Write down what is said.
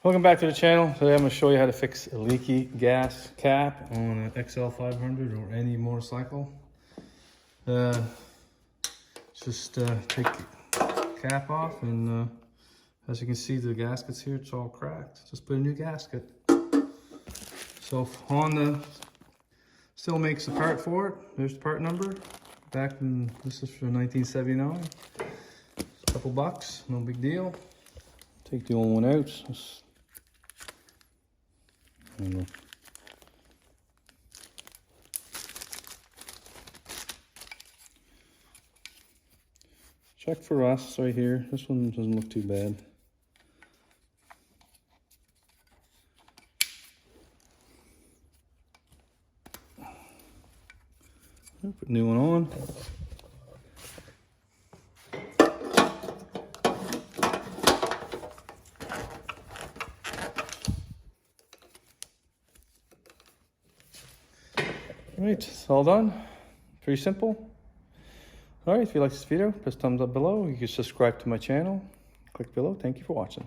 Welcome back to the channel. Today I'm going to show you how to fix a leaky gas cap on an XL500 or any motorcycle. Just take the cap off, and as you can see, the gaskets here, it's all cracked. Just put a new gasket. So on the, still makes the part for it. There's the part number. This is from 1979. A couple bucks, no big deal. Take the old one out. Check for rust right here. This one doesn't look too bad. Put a new one on. Alright, it's all done. Pretty simple. Alright, if you like this video, press thumbs up below. You can subscribe to my channel. Click below. Thank you for watching.